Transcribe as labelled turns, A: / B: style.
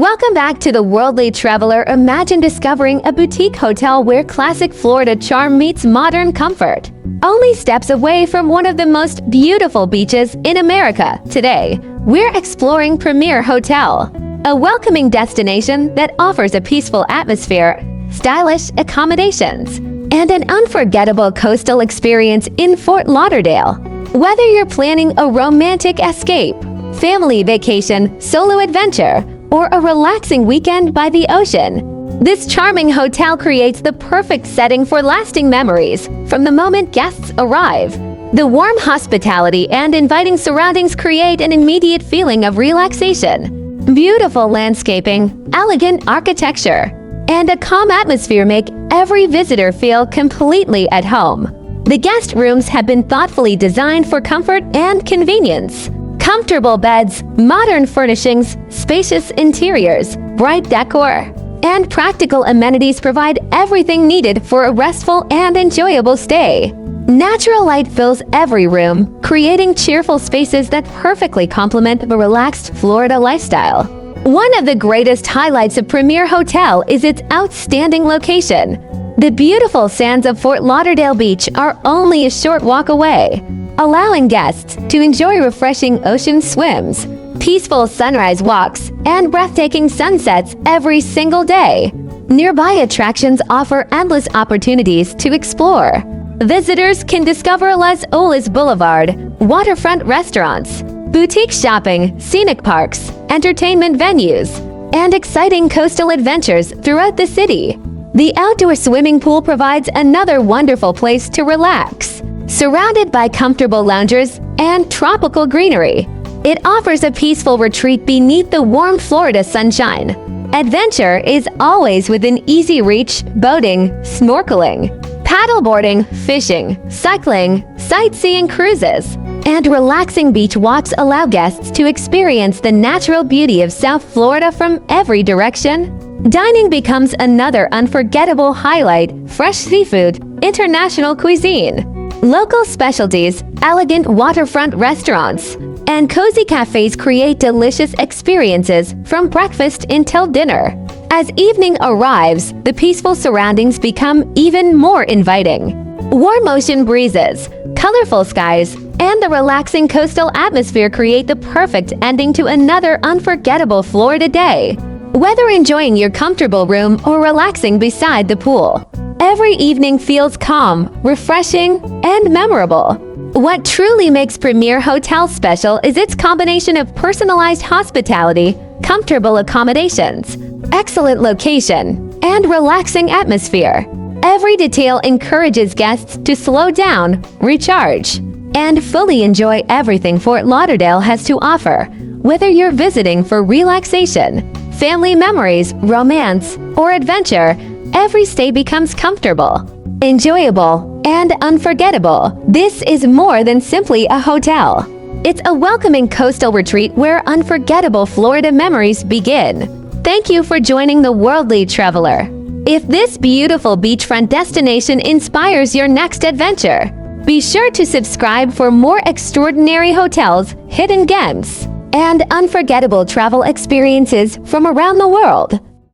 A: Welcome back to The Worldly Traveler. Imagine discovering a boutique hotel where classic Florida charm meets modern comfort. Only steps away from one of the most beautiful beaches in America. Today, we're exploring Premier Hotel, a welcoming destination that offers a peaceful atmosphere, stylish accommodations, and an unforgettable coastal experience in Fort Lauderdale. Whether you're planning a romantic escape, family vacation, solo adventure, or a relaxing weekend by the ocean, this charming hotel creates the perfect setting for lasting memories from the moment guests arrive. The warm hospitality and inviting surroundings create an immediate feeling of relaxation. Beautiful landscaping, elegant architecture, and a calm atmosphere make every visitor feel completely at home. The guest rooms have been thoughtfully designed for comfort and convenience. Comfortable beds, modern furnishings, spacious interiors, bright decor, and practical amenities provide everything needed for a restful and enjoyable stay. Natural light fills every room, creating cheerful spaces that perfectly complement the relaxed Florida lifestyle. One of the greatest highlights of Premier Hotel is its outstanding location. The beautiful sands of Fort Lauderdale Beach are only a short walk away, allowing guests to enjoy refreshing ocean swims, peaceful sunrise walks, and breathtaking sunsets every single day. Nearby attractions offer endless opportunities to explore. Visitors can discover Las Olas Boulevard, waterfront restaurants, boutique shopping, scenic parks, entertainment venues, and exciting coastal adventures throughout the city. The outdoor swimming pool provides another wonderful place to relax. Surrounded by comfortable loungers and tropical greenery, it offers a peaceful retreat beneath the warm Florida sunshine. Adventure is always within easy reach: boating, snorkeling, paddleboarding, fishing, cycling, sightseeing cruises, and relaxing beach walks allow guests to experience the natural beauty of South Florida from every direction. Dining becomes another unforgettable highlight: fresh seafood, international cuisine, local specialties, elegant waterfront restaurants, and cozy cafes create delicious experiences from breakfast until dinner. As evening arrives, the peaceful surroundings become even more inviting. Warm ocean breezes, colorful skies, and the relaxing coastal atmosphere create the perfect ending to another unforgettable Florida day. Whether enjoying your comfortable room or relaxing beside the pool, every evening feels calm, refreshing, and memorable. What truly makes Premier Hotel special is its combination of personalized hospitality, comfortable accommodations, excellent location, and relaxing atmosphere. Every detail encourages guests to slow down, recharge, and fully enjoy everything Fort Lauderdale has to offer. Whether you're visiting for relaxation, family memories, romance, or adventure, every stay becomes comfortable, enjoyable, and unforgettable. This is more than simply a hotel. It's a welcoming coastal retreat where unforgettable Florida memories begin. Thank you for joining The Worldly Traveler. If this beautiful beachfront destination inspires your next adventure, be sure to subscribe for more extraordinary hotels, hidden gems, and unforgettable travel experiences from around the world.